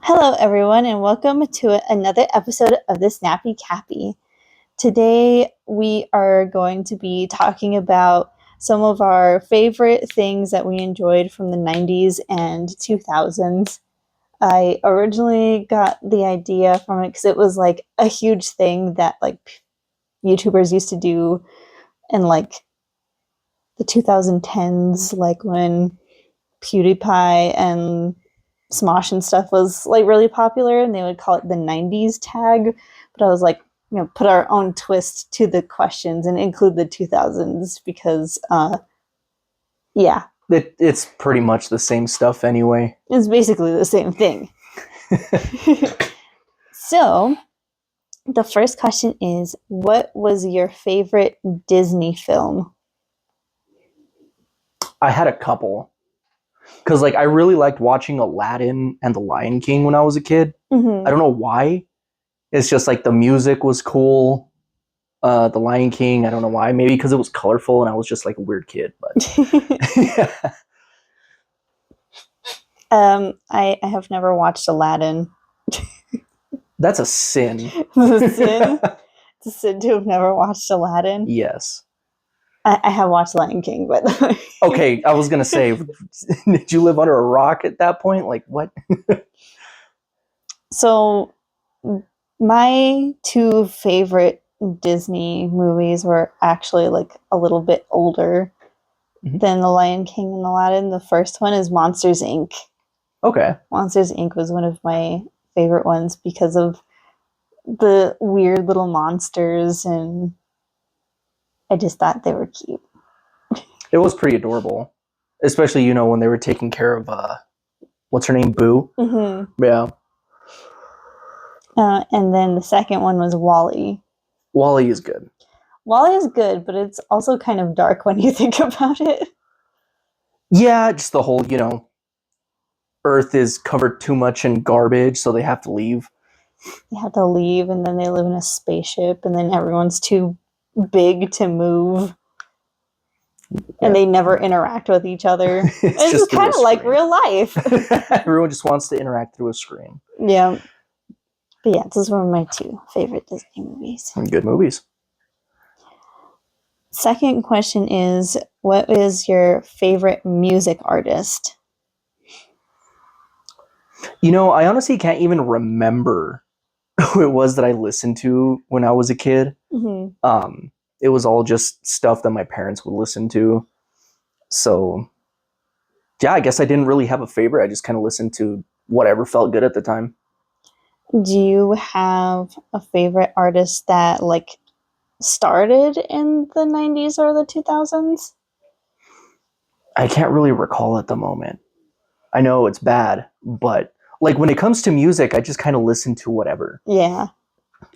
Hello, everyone, and welcome to another episode of the Snappy Cappy. Today, we are going to be talking about some of our favorite things that we enjoyed from the 90s and 2000s. I originally got the idea from it because it was like a huge thing that like YouTubers used to do in like the 2010s, like when PewDiePie and Smosh and stuff was like really popular, and they would call it the 90s tag. But I was like, put our own twist to the questions and include the 2000s because, yeah, It's pretty much the same stuff anyway. it's basically the same thing. So, the first question is, what was your favorite Disney film? I had a couple. Because, I really liked watching Aladdin and The Lion King when I was a kid. Mm-hmm. I don't know why. It's just, the music was cool. The Lion King, I don't know why. Maybe because it was colorful and I was just, a weird kid. But yeah. I have never watched Aladdin. That's a sin. It's a sin? It's a sin to have never watched Aladdin? Yes. I have watched Lion King, but... Okay, I was going to say, did you live under a rock at that point? What? So, my two favorite Disney movies were actually, a little bit older than The Lion King and Aladdin. The first one is Monsters, Inc. Okay. Monsters, Inc. was one of my favorite ones because of the weird little monsters, and I just thought they were cute. It was pretty adorable. Especially, when they were taking care of, what's her name? Boo? Mm-hmm. Yeah. And then the second one was WALL-E. WALL-E is good. WALL-E is good, but it's also kind of dark when you think about it. Yeah, just the whole, Earth is covered too much in garbage, so they have to leave. They have to leave, and then they live in a spaceship, and then everyone's too big to move. And they never interact with each other. It's just kind of like real life. Everyone just wants to interact through a screen. Yeah. But yeah, those were my two favorite Disney movies. Good movies. Second question is, what is your favorite music artist? I honestly can't even remember who it was that I listened to when I was a kid. Mm-hmm. It was all just stuff that my parents would listen to. So, yeah, I guess I didn't really have a favorite. I just kind of listened to whatever felt good at the time. Do you have a favorite artist that, started in the 90s or the 2000s? I can't really recall at the moment. I know it's bad, but when it comes to music, I just kind of listen to whatever. Yeah.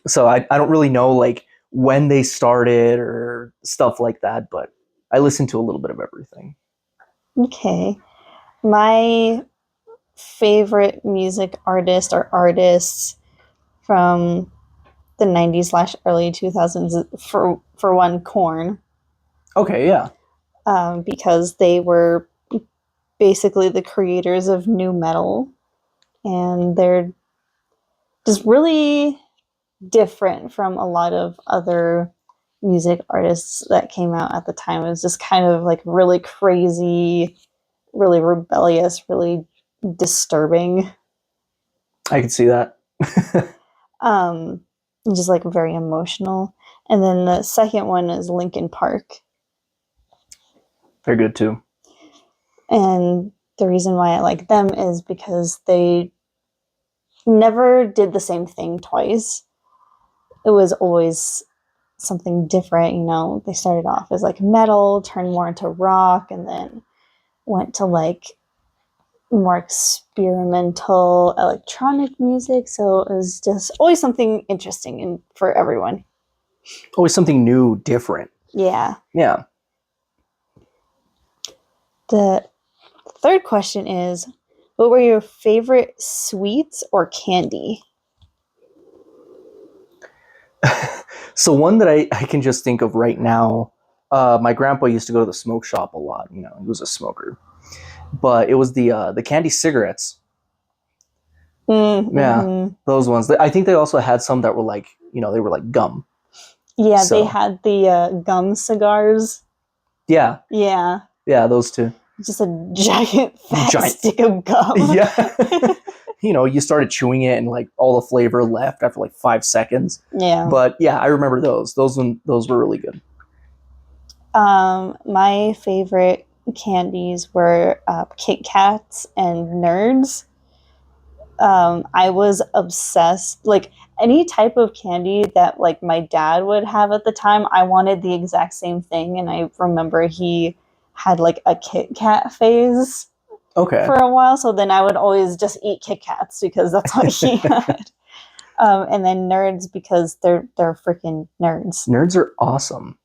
So I don't really know when they started or stuff like that, but I listen to a little bit of everything. Okay. My favorite music artist or artists from the 90s / early 2000s, for one, Korn. Okay, yeah. Because they were basically the creators of nu metal, and they're just really different from a lot of other music artists that came out at the time. It was just kind of really crazy, really rebellious, really disturbing. I can see that. Just very emotional. And then the second one is Linkin Park. They're good too. And the reason why I like them is because they never did the same thing twice. It was always something different. They started off as metal, turned more into rock, and then went to more experimental electronic music. So it was just always something interesting for everyone. Always something new, different. Yeah. Yeah. The third question is, what were your favorite sweets or candy? So one that I can just think of right now, my grandpa used to go to the smoke shop a lot. He was a smoker. But it was the candy cigarettes. Mm-hmm. those ones. I think they also had some that were like, they were like gum. Yeah, So. they had the gum cigars. Yeah. Yeah. Yeah, those two. Just a giant fat stick of gum. Yeah. You started chewing it and like all the flavor left after like 5 seconds. Yeah. But yeah, I remember those. Those were really good. My favorite candies were Kit Kats and Nerds. I was obsessed. Like any type of candy that like my dad would have at the time, I wanted the exact same thing. And I remember he had like a Kit Kat phase for a while. So then I would always just eat Kit Kats because that's what he had. And then Nerds because they're freaking nerds. Nerds are awesome.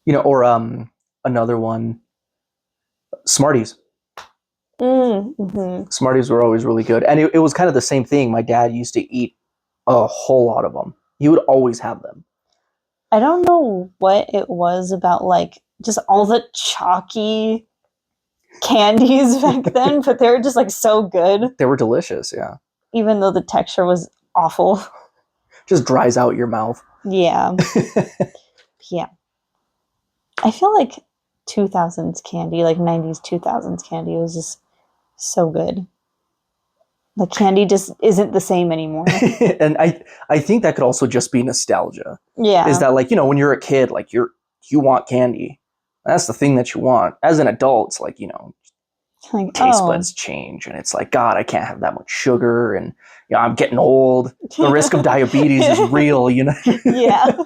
Or another one, Smarties. Mm-hmm. Smarties were always really good. And it was kind of the same thing. My dad used to eat a whole lot of them. He would always have them. I don't know what it was about like just all the chalky candies back then, but they were just like so good. They were delicious, yeah. Even though the texture was awful. Just dries out your mouth. Yeah. Yeah. I feel like 2000s candy, like 90s, 2000s candy was just so good. Like candy just isn't the same anymore. And I think that could also just be nostalgia. Yeah. Is that like, when you're a kid, like you want candy. That's the thing that you want. As an adult, it's like, like, taste buds change and it's like, God, I can't have that much sugar and I'm getting old. The risk of diabetes is real, Yeah.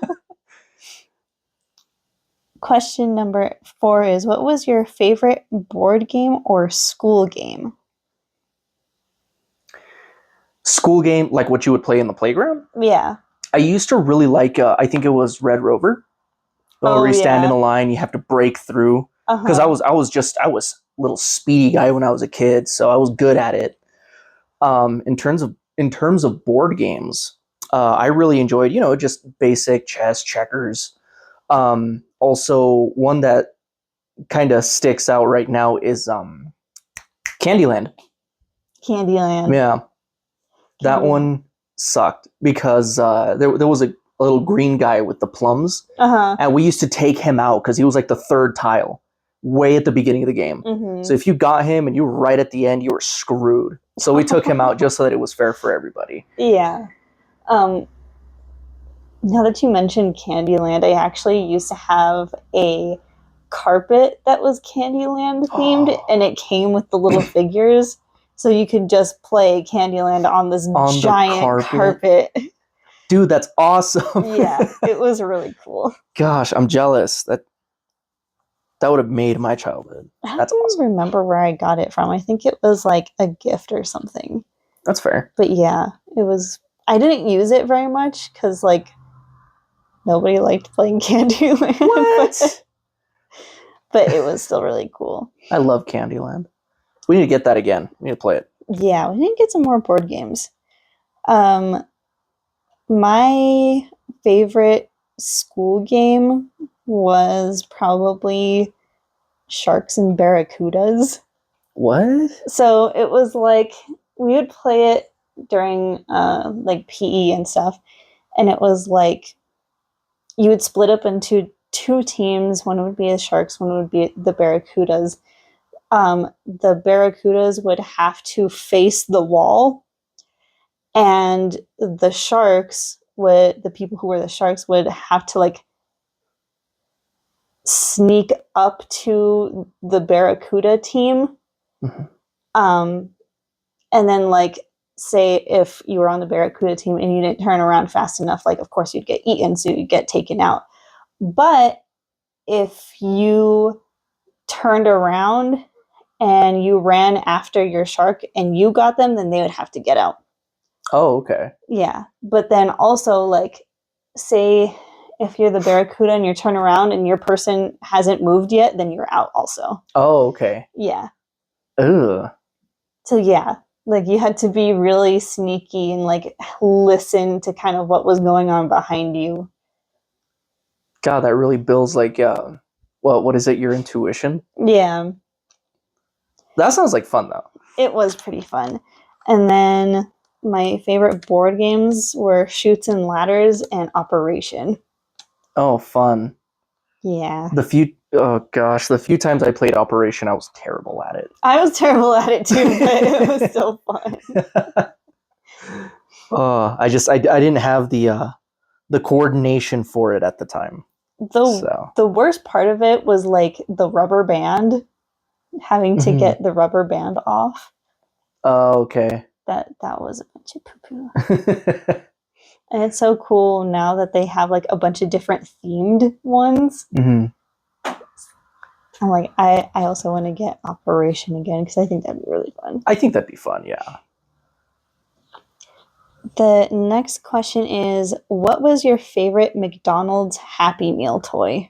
Question number 4 is, what was your favorite board game or school game? School game, like what you would play in the playground? Yeah. I used to really like, I think it was Red Rover. Where you stand in a line, you have to break through. Because I was a little speedy guy when I was a kid, so I was good at it. In terms of board games, I really enjoyed, just basic chess, checkers. Also, one that kind of sticks out right now is Candyland. Candyland. Yeah, that one sucked because there was a little green guy with the plums, and we used to take him out because he was like the third tile, way at the beginning of the game. Mm-hmm. So if you got him and you were right at the end, you were screwed. So we took him out just so that it was fair for everybody. Yeah. Now that you mentioned Candyland, I actually used to have a carpet that was Candyland themed, and it came with the little figures, so you could just play Candyland on this giant carpet. Dude, that's awesome. Yeah, it was really cool. Gosh, I'm jealous. That would have made my childhood. That's awesome. I don't remember where I got it from. I think it was like a gift or something. That's fair. But yeah, it was. I didn't use it very much because like nobody liked playing Candyland. What? But it was still really cool. I love Candyland. We need to get that again. We need to play it. Yeah, we need to get some more board games. My favorite school game was probably Sharks and Barracudas. What? So it was like we would play it during like PE and stuff, and it was like you would split up into 2 teams. One would be the Sharks, one would be the Barracudas. The Barracudas would have to face the wall, and the people who were the Sharks would have to like sneak up to the Barracuda team. Mm-hmm. And then like say if you were on the Barracuda team and you didn't turn around fast enough, like of course you'd get eaten, so you'd get taken out. But if you turned around and you ran after your shark and you got them, then they would have to get out. Oh, okay. Yeah. But then also, like, say if you're the Barracuda and you turn around and your person hasn't moved yet, then you're out also. Oh, okay. Yeah. Ugh. So, yeah. Like, you had to be really sneaky and, like, listen to kind of what was going on behind you. God, that really builds, like, what is it, your intuition? Yeah. That sounds like fun, though. It was pretty fun. And then my favorite board games were Chutes and Ladders and Operation. Oh, fun. Yeah. The few times I played Operation, I was terrible at it. I was terrible at it too, but it was so fun. I didn't have the coordination for it at the time. The worst part of it was like the rubber band, having to get the rubber band off. Oh, okay. That was a bunch of poo-poo. And it's so cool now that they have like a bunch of different themed ones. I'm like, I also want to get Operation again because I think that'd be really fun. I think that'd be fun, yeah. The next question is, what was your favorite McDonald's Happy Meal toy?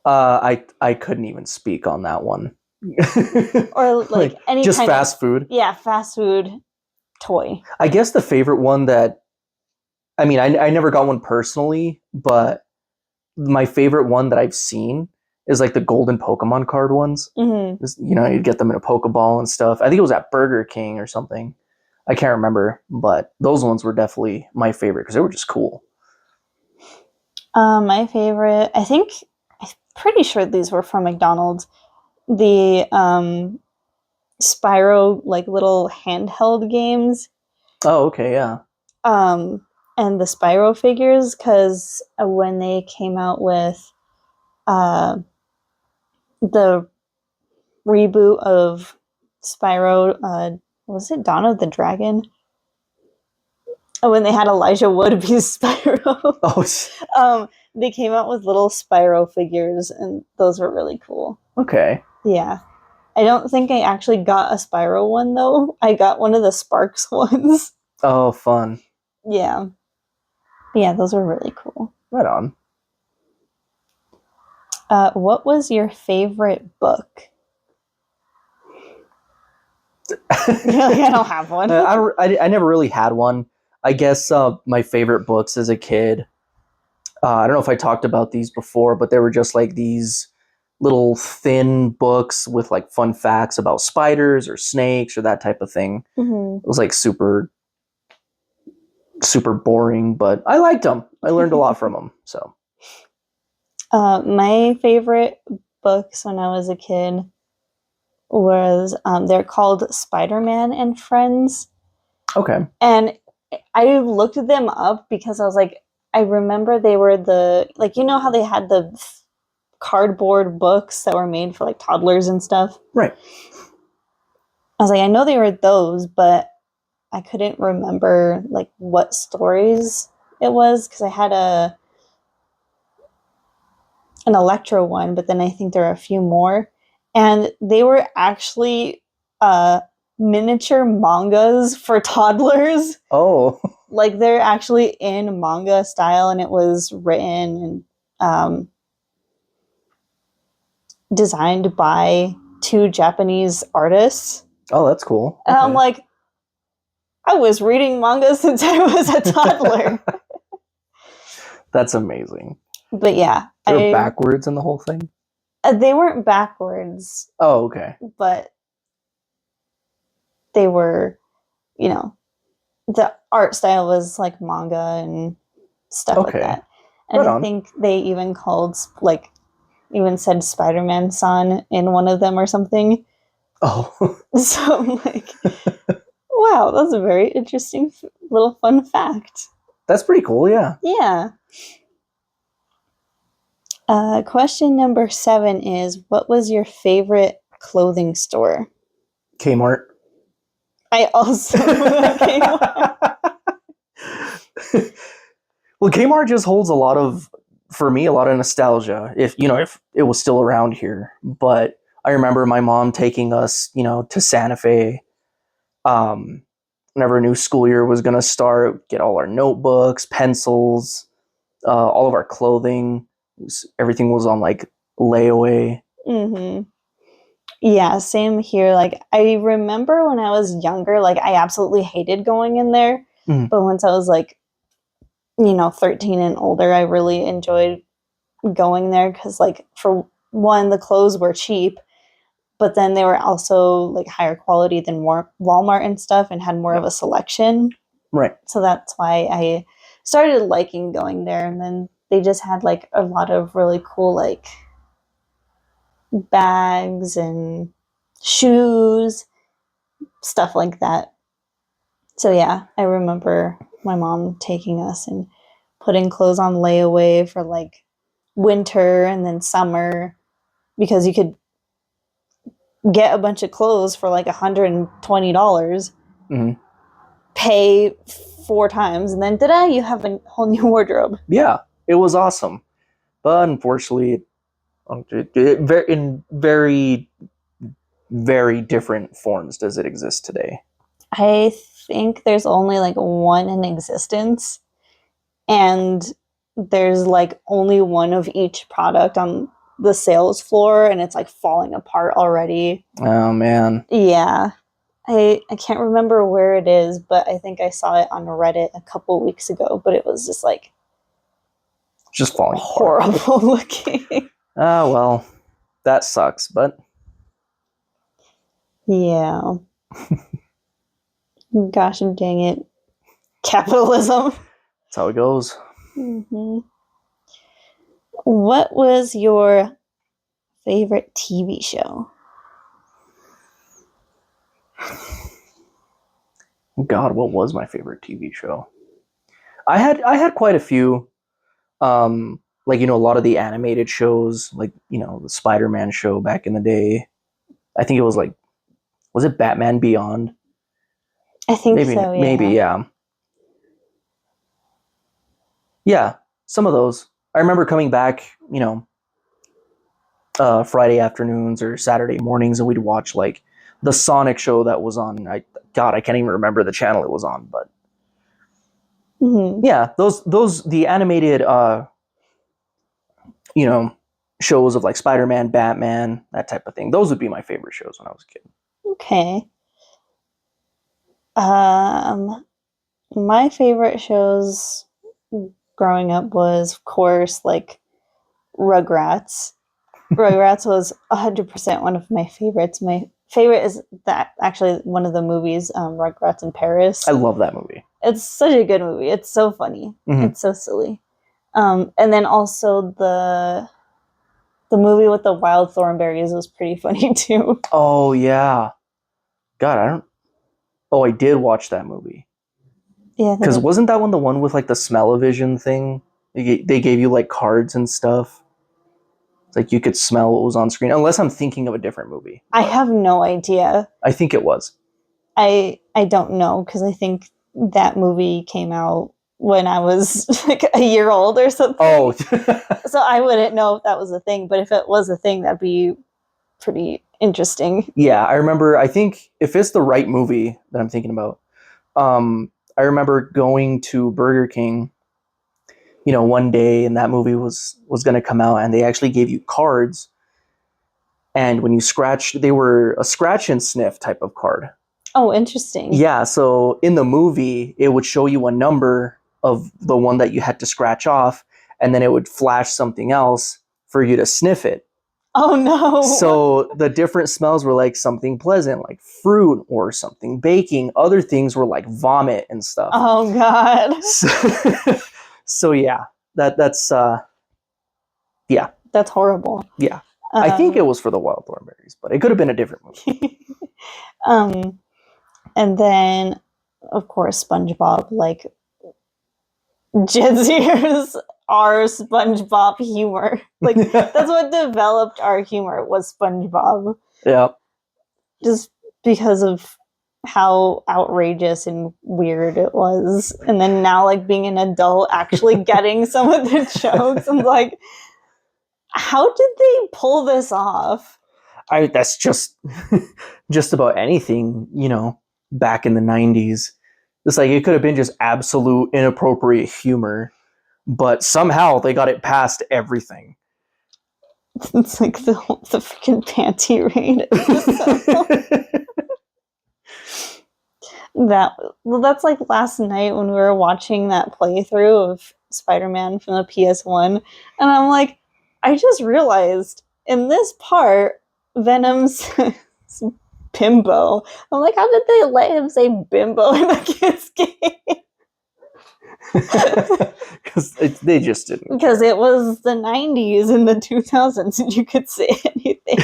I couldn't even speak on that one. Or like any just kind fast food. Yeah, fast food toy. I guess the favorite one that, I mean, I never got one personally, but my favorite one that I've seen is like the golden Pokemon card ones. You know, you'd get them in a Pokeball and stuff. I think it was at Burger King or something. I can't remember, but those ones were definitely my favorite because they were just cool. My favorite, I'm pretty sure these were from McDonald's. The Spyro, like little handheld games. Oh, okay, yeah. And the Spyro figures, because when they came out with the reboot of Spyro, was it Dawn of the Dragon? When they had Elijah Wood be Spyro. They came out with little Spyro figures, and those were really cool. Okay. Yeah. I don't think I actually got a Spyro one, though. I got one of the Sparks ones. Oh, fun. Yeah. Yeah, those were really cool. Right on. What was your favorite book? Really, I don't have one. I never really had one. I guess my favorite books as a kid, I don't know if I talked about these before, but they were just like these little thin books with like fun facts about spiders or snakes or that type of thing. It was like super boring, but I liked them. I learned a lot from them. So, my favorite books when I was a kid was they're called Spider-Man and Friends. Okay. And I looked them up because I was like, I remember they were you know how they had the cardboard books that were made for like toddlers and stuff? Right. I was like, I know they were those, but I couldn't remember like what stories it was because I had an Electro one, but then I think there are a few more. And they were actually miniature mangas for toddlers. Oh. Like they're actually in manga style, and it was written and designed by 2 Japanese artists. Oh, that's cool. And I'm like, I was reading manga since I was a toddler. That's amazing. But yeah. They're backwards in the whole thing? They weren't backwards. Oh, okay. But they were, you know, the art style was like manga and stuff like that. And I think they even even said Spider-Man-san in one of them or something. Oh. So I'm like, wow, that's a very interesting little fun fact. That's pretty cool, yeah. Yeah. Question number 7 is, what was your favorite clothing store? Kmart. I also Kmart. Well, Kmart just holds a lot of nostalgia. If it was still around here, but I remember my mom taking us, to Santa Fe. Whenever a new school year was gonna start, get all our notebooks, pencils, all of our clothing. Everything was on like layaway. Yeah, same here. Like I remember when I was younger, like I absolutely hated going in there. But once I was like, 13 and older, I really enjoyed going there because, like, for one, the clothes were cheap, but then they were also like higher quality than more Walmart and stuff and had more of a selection. Right. So that's why I started liking going there. And then they just had like a lot of really cool like bags and shoes, stuff like that. So yeah, I remember my mom taking us and putting clothes on layaway for like winter and then summer, because you could get a bunch of clothes for like $120, Mm-hmm. pay 4 times, and then you have a whole new wardrobe. Yeah, it was awesome. But unfortunately, in very, very different forms does it exist today. I think there's only like one in existence, and there's like only one of each product on the sales floor, and it's like falling apart already. Oh man. Yeah. I can't remember where it is, but I think I saw it on Reddit a couple weeks ago, but it was just like just falling horrible looking. Oh well, that sucks, but yeah. Gosh dang it. Capitalism. That's how it goes. Mm-hmm. What was your favorite TV show? God, what was my favorite TV show? I had quite a few. Like, a lot of the animated shows, like, the Spider-Man show back in the day. I think it was like, was it Batman Beyond? I think maybe, so, yeah. Maybe, yeah. Yeah, some of those. I remember coming back, Friday afternoons or Saturday mornings, and we'd watch like the Sonic show that was on. I can't even remember the channel it was on, but yeah, the animated shows of like Spider-Man, Batman, that type of thing. Those would be my favorite shows when I was a kid. Okay. My favorite shows growing up was, of course, like Rugrats. Rugrats was 100% one of my favorites. My favorite is that actually one of the movies, Rugrats in Paris. I love that movie. It's such a good movie. It's so funny. Mm-hmm. It's so silly. And then also the movie with the wild thornberries was pretty funny too. Oh yeah. God, I did watch that movie. Yeah. Because wasn't that one the one with like the smell-o-vision thing? They gave you like cards and stuff. It's like you could smell what was on screen, unless I'm thinking of a different movie. I have no idea. I think it was. I don't know, because I think that movie came out when I was like a year old or something. Oh. So I wouldn't know if that was a thing, but if it was a thing, that'd be pretty interesting. Yeah, I remember, I think if it's the right movie that I'm thinking about, I remember going to Burger King, one day, and that movie was going to come out, and they actually gave you cards, and when you scratched, they were a scratch and sniff type of card. Oh, interesting. Yeah, so in the movie, it would show you a number of the one that you had to scratch off, and then it would flash something else for you to sniff it. Oh no. So the different smells were like something pleasant, like fruit or something baking. Other things were like vomit and stuff. Oh God. So yeah, that's yeah. That's horrible. Yeah. I think it was for the wild thornberries, but it could have been a different movie. And then of course SpongeBob, like Jizzy's our SpongeBob humor. Like that's what developed our humor, was SpongeBob. Yeah. Just because of how outrageous and weird it was. And then now, like, being an adult, actually getting some of the jokes, I'm like, how did they pull this off? That's just about anything, back in the 90s. It's like it could have been just absolute inappropriate humor, but somehow they that's past everything. It's like the freaking panty raid. That's like last night when we were watching that playthrough of Spider-Man from the PS1, and I'm like, I just realized in this part Venom's bimbo. I'm like, how did they let him say bimbo in a kid's game? Because they just didn't. Because it was the 90s and the 2000s, and you could say anything.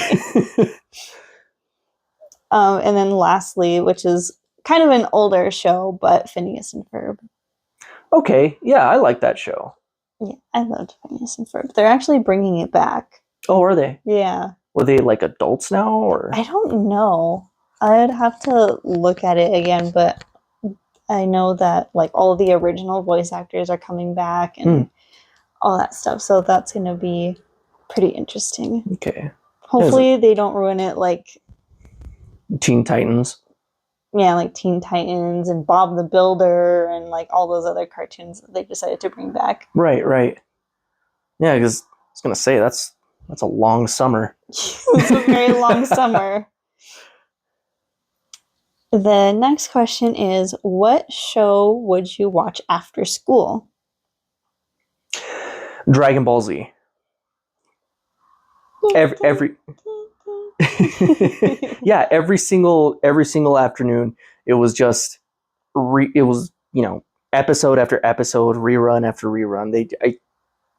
And then lastly, which is kind of an older show, but Phineas and Ferb. Okay, yeah, I like that show. Yeah, I loved Phineas and Ferb. They're actually bringing it back. Oh, are they? Yeah. Were they like adults now, or? I don't know. I'd have to look at it again, but I know that like all the original voice actors are coming back and all that stuff. So that's going to be pretty interesting. Okay. Hopefully they don't ruin it like Teen Titans. Yeah, like Teen Titans and Bob the Builder and like all those other cartoons that they decided to bring back. Right. Yeah, because I was going to say, that's a long summer. It's a very long summer. The next question is, what show would you watch after school? Dragon Ball Z. Every yeah, every single afternoon, it was just episode after episode, rerun after rerun.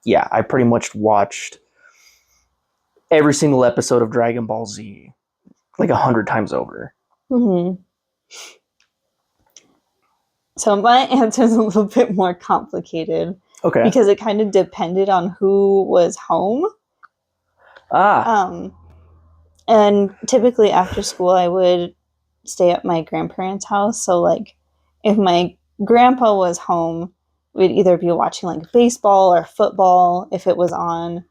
I pretty much watched every single episode of Dragon Ball Z like 100 times over. Mm-hmm. So my answer is a little bit more complicated. Okay. Because it kind of depended on who was home. And typically after school, I would stay at my grandparents' house. So, like, if my grandpa was home, we'd either be watching, like, baseball or football if it was on,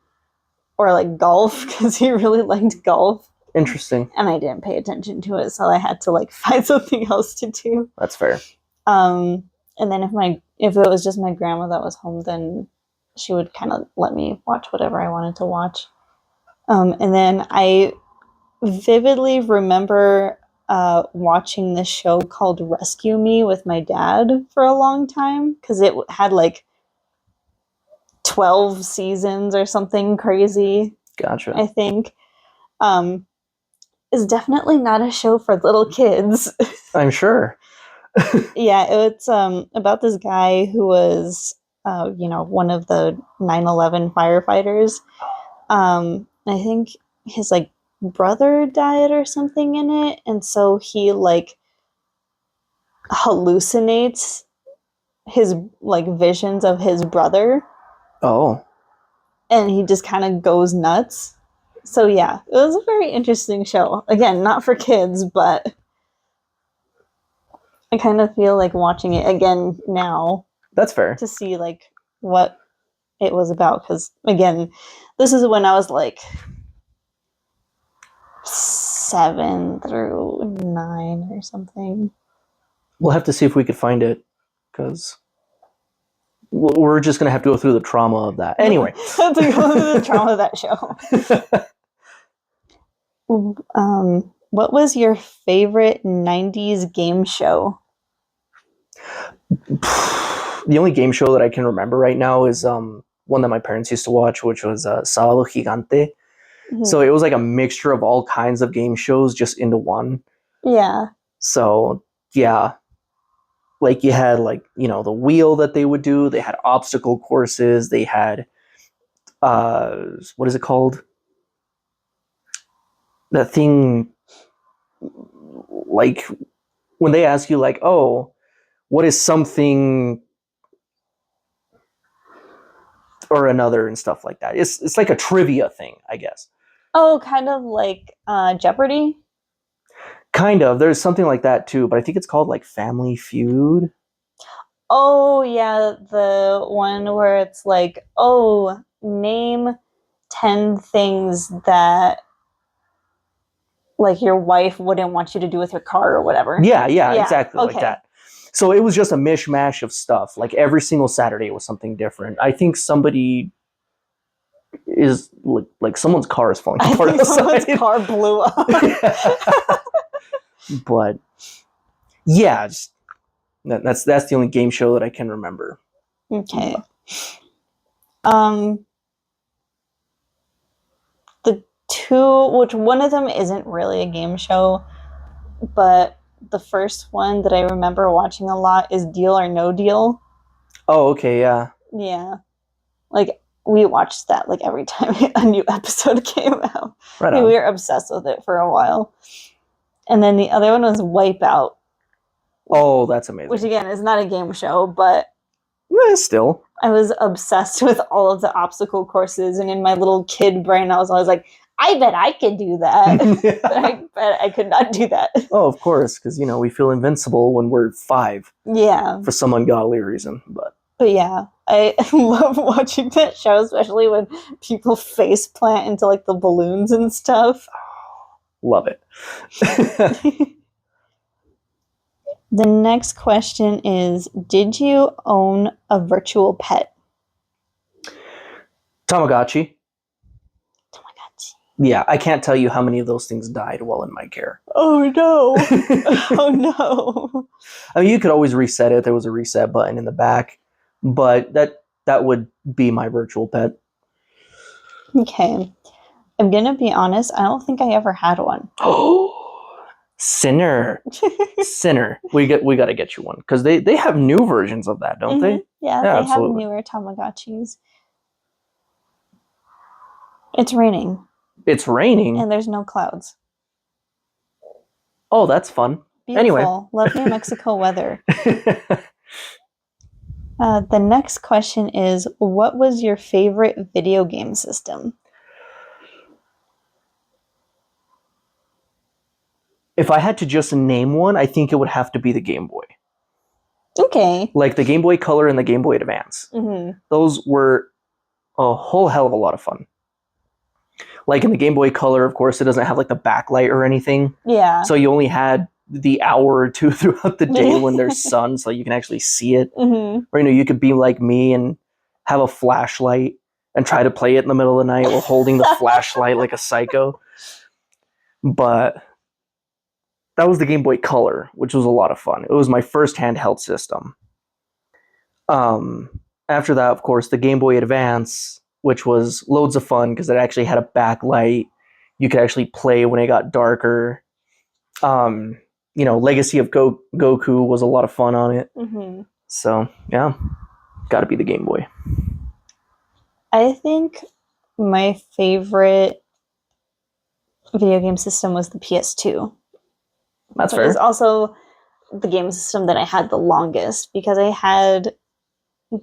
or, like, golf, because he really liked golf. Interesting. And I didn't pay attention to it, so I had to, like, find something else to do. That's fair. And then if it was just my grandma that was home, then she would kind of let me watch whatever I wanted to watch. And then I vividly remember watching this show called Rescue Me with my dad for a long time because it had like 12 seasons or something crazy. Gotcha. I think. It's definitely not a show for little kids. I'm sure. Yeah, it's about this guy who was one of the 9/11 firefighters. I think his like brother died or something in it, and so he like hallucinates his like visions of his brother. Oh. And he just kind of goes nuts. So yeah, it was a very interesting show. Again, not for kids, but I kind of feel like watching it again now. That's fair. To see like what it was about, because again, this is when I was like 7 through 9 or something. We'll have to see if we could find it, because we're just going to have to go through the trauma of that. Anyway. To go through the trauma of that show. What was your favorite 90s game show? The only game show that I can remember right now is one that my parents used to watch, which was Sábado Gigante. Mm-hmm. So it was like a mixture of all kinds of game shows just into one. Yeah. So, yeah. Like you had like, the wheel that they would do. They had obstacle courses. They had, what is it called? That thing, like when they ask you like, oh, what is something or another and stuff like that. It's like a trivia thing, I guess. Oh, kind of like Jeopardy? Kind of. There's something like that too, but I think it's called like Family Feud. Oh, yeah, the one where it's like, oh, name 10 things that like your wife wouldn't want you to do with your car or whatever. Yeah, exactly. Okay. Like that. So it was just a mishmash of stuff. Like every single Saturday was something different. I think somebody is like someone's car is falling apart. I think someone's car blew up. But yeah, that's the only game show that I can remember. Okay. The two, which one of them isn't really a game show, but the first one that I remember watching a lot is Deal or No Deal. Oh, okay, yeah. Yeah. Like, we watched that like every time a new episode came out. Right we on. were obsessed with it for a while. And then the other one was Wipeout. Oh, that's amazing. Which, again, is not a game show, but... still. I was obsessed with all of the obstacle courses, and in my little kid brain, I was always like, I bet I could do that. but I could not do that. Oh, of course, because, we feel invincible when we're 5. Yeah. For some ungodly reason, but yeah, I love watching that show, especially when people face plant into, like, the balloons and stuff. Love it. The next question is, did you own a virtual pet? Tamagotchi. Yeah, I can't tell you how many of those things died while in my care. Oh, no. Oh, no. I mean, you could always reset it. There was a reset button in the back, but that would be my virtual pet. Okay. I'm going to be honest. I don't think I ever had one. Sinner. We got to get you one, because they have new versions of that, don't they? Yeah, they absolutely have newer Tamagotchis. It's raining. It's raining? And there's no clouds. Oh, that's fun. Beautiful. Anyway. Love New Mexico weather. The next question is, what was your favorite video game system? If I had to just name one, I think it would have to be the Game Boy. Okay. Like the Game Boy Color and the Game Boy Advance. Mm-hmm. Those were a whole hell of a lot of fun. Like in the Game Boy Color, of course, it doesn't have like the backlight or anything. Yeah. So you only had the hour or two throughout the day when there's sun, so you can actually see it. Mm-hmm. Or, you could be like me and have a flashlight and try to play it in the middle of the night while holding the flashlight like a psycho. But that was the Game Boy Color, which was a lot of fun. It was my first handheld system. After that, of course, the Game Boy Advance, which was loads of fun because it actually had a backlight. You could actually play when it got darker. Legacy of Goku was a lot of fun on it. Mm-hmm. So, yeah, got to be the Game Boy. I think my favorite video game system was the PS2. That's fair. It was also the game system that I had the longest, because I had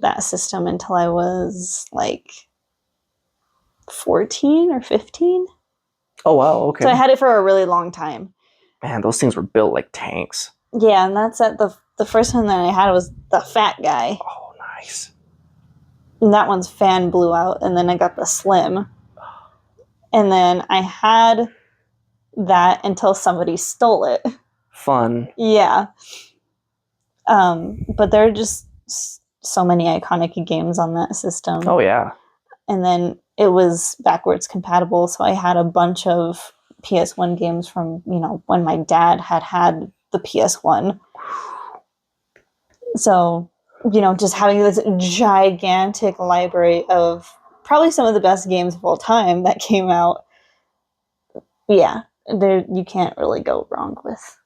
that system until I was like 14 or 15. Oh, wow, okay. So I had it for a really long time. Man, those things were built like tanks. Yeah, and that's at the first one that I had was the fat guy. Oh, nice. And that one's fan blew out, and then I got the slim. And then I had that until somebody stole it. Fun. Yeah. But there are just so many iconic games on that system. Oh, yeah. And then it was backwards compatible, so I had a bunch of PS1 games from, when my dad had the PS1. So, just having this gigantic library of probably some of the best games of all time that came out. Yeah, you can't really go wrong with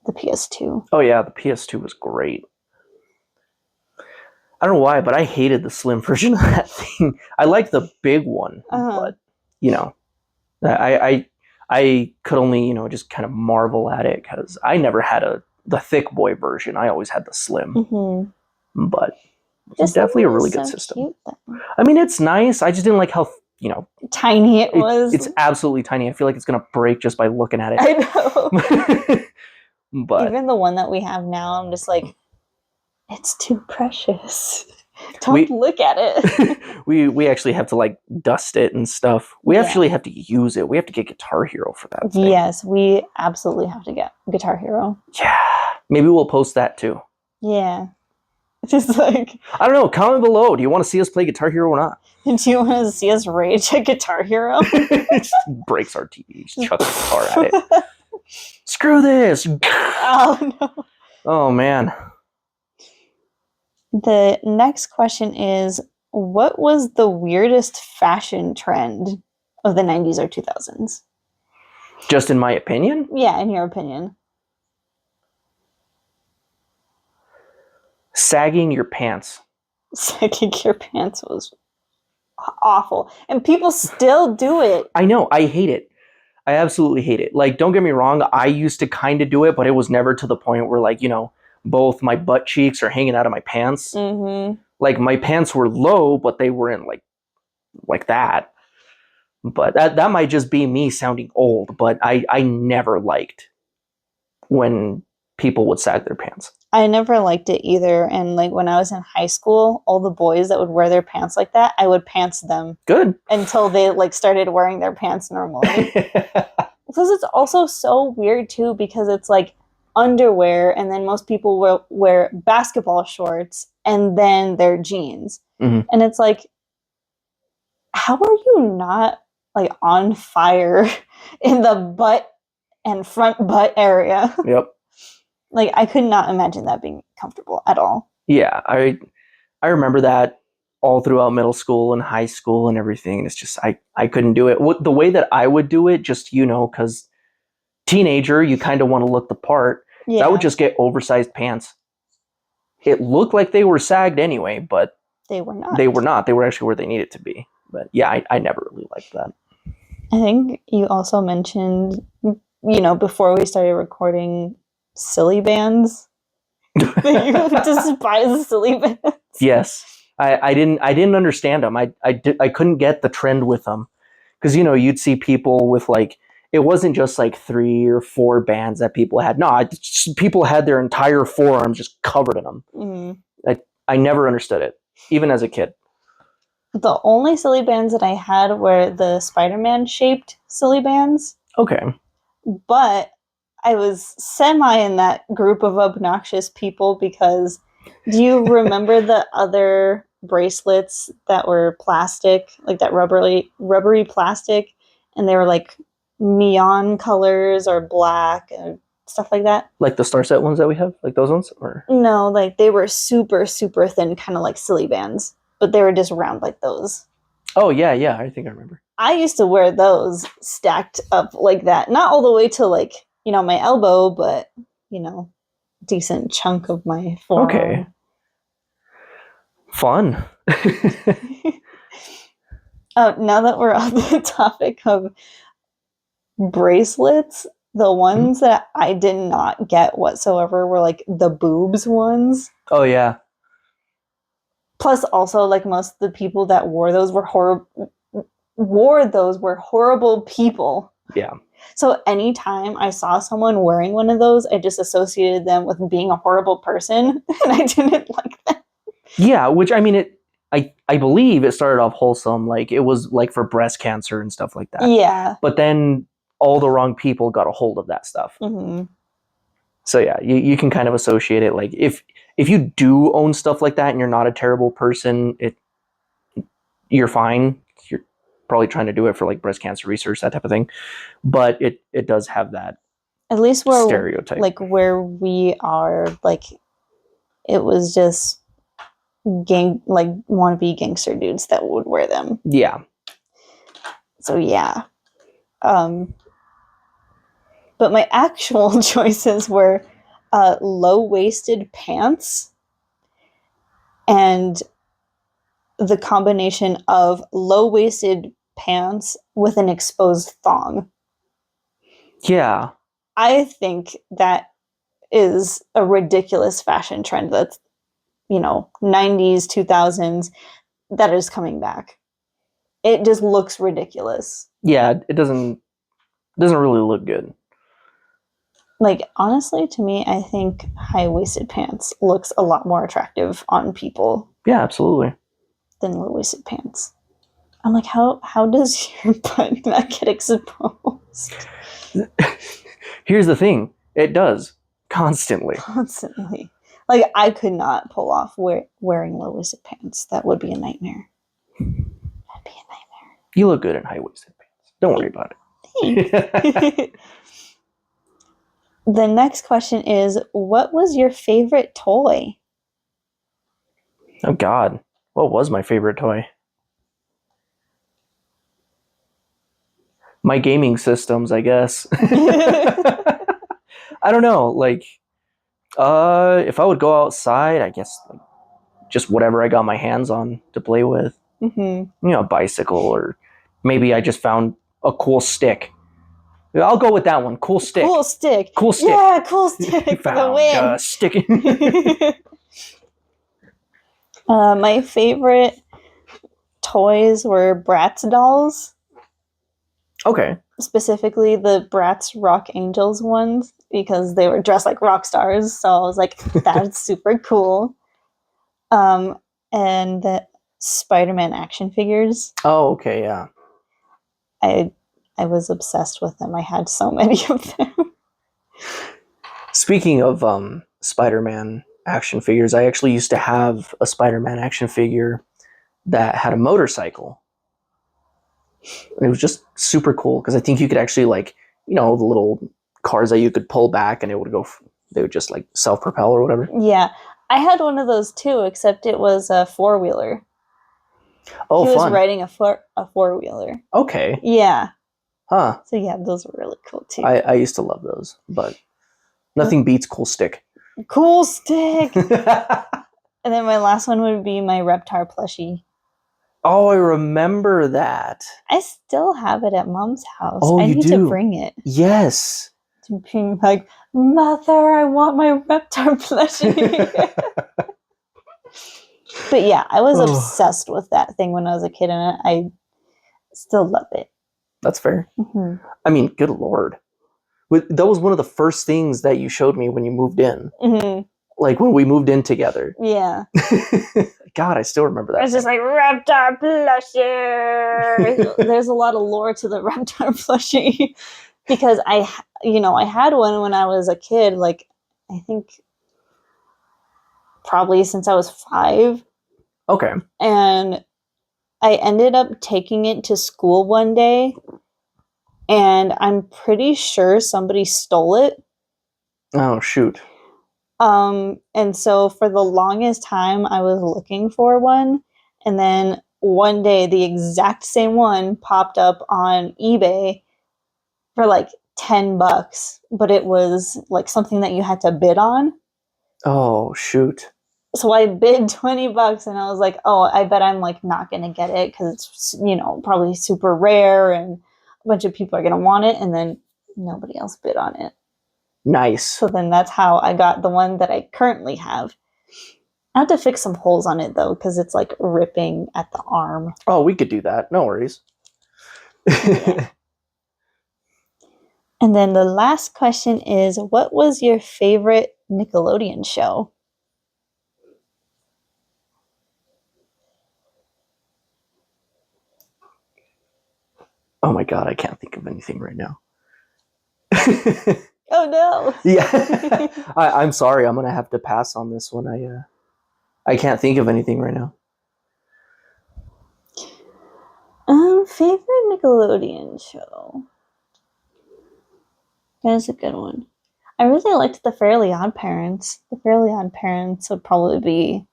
the PS2. Oh, yeah, the PS2 was great. I don't know why, but I hated the slim version of that thing. I liked the big one, but, I could only, just kind of marvel at it, because I never had the thick boy version. I always had the slim. Mm-hmm. But it's definitely a really good system. I mean, it's nice. I just didn't like how, tiny it was. It's absolutely tiny. I feel like it's going to break just by looking at it. I know. But even the one that we have now, I'm just like, it's too precious. Don't look at it. we actually have to like dust it and stuff. We actually have to use it. We have to get Guitar Hero for that thing. Yes, we absolutely have to get Guitar Hero. Yeah. Maybe we'll post that too. Yeah. Just like, I don't know. Comment below. Do you want to see us play Guitar Hero or not? Do you want to see us rage at Guitar Hero? Just breaks our TV. Just chucks the guitar at it. Screw this. Oh, no. Oh, man. The next question is, what was the weirdest fashion trend of the 90s or 2000s? Just in my opinion? Yeah, in your opinion. Sagging your pants. Sagging your pants was awful. And people still do it. I know. I hate it. I absolutely hate it. Like, don't get me wrong. I used to kind of do it, but it was never to the point where, like, both my butt cheeks are hanging out of my pants. Mm-hmm. Like, my pants were low, but they weren't like that. But that might just be me sounding old, but I never liked when people would sag their pants. I never liked it either. And like when I was in high school, all the boys that would wear their pants like that, I would pants them. Good. Until they like started wearing their pants normally. Because it's also so weird too, because it's like underwear, and then most people wear basketball shorts and then their jeans. Mm-hmm. And it's like, how are you not like on fire in the butt and front butt area? Yep. Like, I could not imagine that being comfortable at all. Yeah, I remember that all throughout middle school and high school and everything. It's just I couldn't do it. The way that I would do it, just because teenager, you kind of want to look the part. Yeah. So I would just get oversized pants. It looked like they were sagged anyway, but they were not. They were not. They were actually where they needed to be. But yeah, I never really liked that. I think you also mentioned, before we started recording, silly bands. You despise silly bands. Yes, I didn't understand them. I couldn't get the trend with them, because you'd see people with like, it wasn't just like 3 or 4 bands that people had. No, people had their entire forearms just covered in them. Mm-hmm. I never understood it, even as a kid. The only silly bands that I had were the Spider-Man shaped silly bands. Okay. But I was semi in that group of obnoxious people, because do you remember the other bracelets that were plastic, like that rubbery plastic, and they were like neon colors or black and stuff like that? Like the Star Set ones that we have? Like those ones? Or no, like they were super, super thin, kind of like silly bands, but they were just round like those. Oh, yeah, I think I remember. I used to wear those stacked up like that. Not all the way to like, my elbow, but, decent chunk of my forearm. Okay. Fun. Now that we're on the topic of bracelets, the ones that I did not get whatsoever were like the boobs ones. Oh, yeah. Plus, also, like, most of the people that wore those were horrible people. Yeah. So anytime I saw someone wearing one of those, I just associated them with being a horrible person, and I didn't like that. Yeah, which, I mean, I believe it started off wholesome, like it was like for breast cancer and stuff like that. Yeah. But then all the wrong people got a hold of that stuff. Mm-hmm. So yeah, you can kind of associate it, like if you do own stuff like that and you're not a terrible person, you're fine. You're probably trying to do it for like breast cancer research, that type of thing. But it does have that, at least where stereotype. Like where we are, like it was just wannabe gangster dudes that would wear them. Yeah. So yeah. But my actual choices were low-waisted pants and the combination of low-waisted pants with an exposed thong. Yeah. I think that is a ridiculous fashion trend that's, 90s, 2000s, that is coming back. It just looks ridiculous. Yeah, it doesn't really look good. Like, honestly, to me, I think high-waisted pants looks a lot more attractive on people. Yeah, absolutely. Than low-waisted pants. I'm like, how does your butt not get exposed? Here's the thing. It does. Constantly. Like, I could not pull off wearing low-waisted pants. That would be a nightmare. That'd be a nightmare. You look good in high-waisted pants. Don't worry about it. The next question is, what was your favorite toy? Oh, God. What was my favorite toy? My gaming systems, I guess. I don't know. Like, if I would go outside, I guess like, just whatever I got my hands on to play with. Mm-hmm. You know, a bicycle, or maybe I just found a cool stick. I'll go with that one. Cool stick. Cool stick. Cool stick. Yeah, cool stick for the win. Stick. My favorite toys were Bratz dolls. Okay. Specifically the Bratz Rock Angels ones, because they were dressed like rock stars. So I was like, that's super cool. And the Spider-Man action figures. Oh, okay, yeah. I was obsessed with them. I had so many of them. Speaking of Spider-Man action figures, I actually used to have a Spider-Man action figure that had a motorcycle. And it was just super cool because I think you could actually, like, you know, the little cars that you could pull back and it would go, they would just like self-propel or whatever. Yeah, I had one of those too, except it was a four-wheeler. Oh, he was fun. riding a four-wheeler. Okay. Yeah. Huh. So yeah, those were really cool too. I used to love those, but nothing beats Cool Stick. Cool Stick! And then my last one would be my Reptar plushie. Oh, I remember that. I still have it at Mom's house. Oh, I you need do? to bring it. Yes. To be like, Mother, I want my Reptar plushie. But yeah, I was obsessed with that thing when I was a kid, and I still love it. That's fair. Mm-hmm. I mean, good Lord. That was one of the first things that you showed me when you moved in. Mm-hmm. Like when we moved in together. Yeah. God, I still remember that. It's just like, Reptar plushie. There's a lot of lore to the Reptar plushie. Because I had one when I was a kid, like, I think probably since I was 5. Okay. And I ended up taking it to school one day, and I'm pretty sure somebody stole it. Oh, shoot. And so for the longest time, I was looking for one, and then one day the exact same one popped up on eBay for like $10, but it was like something that you had to bid on. Oh, shoot. So I bid $20, and I was like, oh, I bet I'm like not gonna get it because it's, probably super rare and a bunch of people are gonna want it, and then nobody else bid on it. Nice. So then that's how I got the one that I currently have. I have to fix some holes on it though, because it's like ripping at the arm. Oh, we could do that. No worries. Yeah. And then the last question is, what was your favorite Nickelodeon show? Oh my God, I can't think of anything right now. Oh no. Yeah. I'm sorry. I'm gonna have to pass on this one. I can't think of anything right now. Favorite Nickelodeon show? That's a good one. I really liked the Fairly Odd Parents. The Fairly Odd Parents would probably be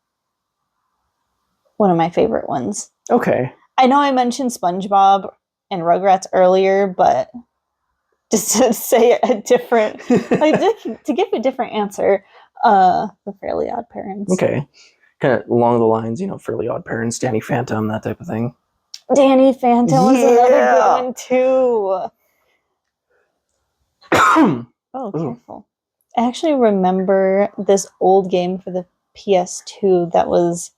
one of my favorite ones. Okay. I know I mentioned SpongeBob and Rugrats earlier, but just to say a different, to give a different answer, the Fairly Odd Parents. Okay. Kind of along the lines, Fairly Odd Parents, Danny Phantom, that type of thing. Danny Phantom was another good one too. Oh, careful. I actually remember this old game for the PS2 that was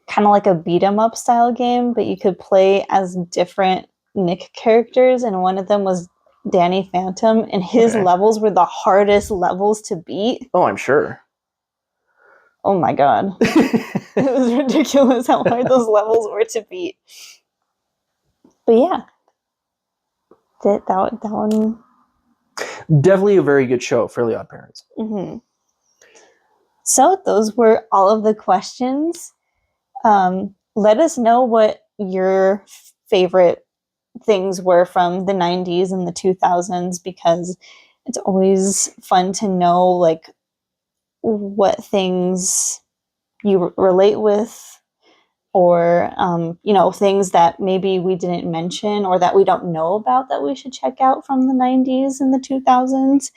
kind of like a beat 'em up style game, but you could play as different Nick characters, and one of them was Danny Phantom, and his levels were the hardest levels to beat. Oh, I'm sure. Oh my God. It was ridiculous how hard those levels were to beat. But yeah. That one. Definitely a very good show, Fairly Odd Parents. Mm-hmm. So those were all of the questions. Let us know what your favorite things were from the 90s and the 2000s, because it's always fun to know like what things you relate with or things that maybe we didn't mention or that we don't know about that we should check out from the 90s and the 2000s.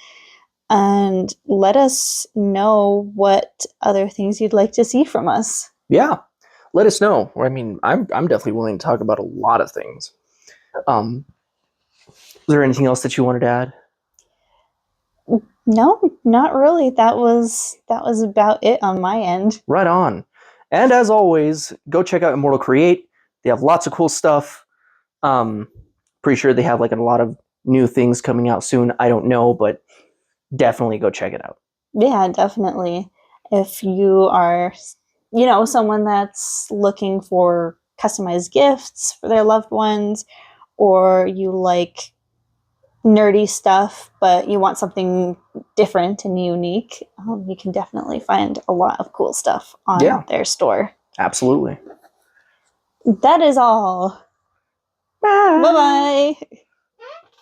And let us know what other things you'd like to see from us. Yeah, let us know. I mean, I'm definitely willing to talk about a lot of things. Is there anything else that you wanted to add? No, not really. That was about it on my end. Right on. And as always, go check out Immortal Create. They have lots of cool stuff. Pretty sure they have like a lot of new things coming out soon. I don't know, but definitely go check it out. Yeah, definitely. If you are, someone that's looking for customized gifts for their loved ones, or you like nerdy stuff, but you want something different and unique, you can definitely find a lot of cool stuff on their store. Absolutely. That is all. Bye-bye.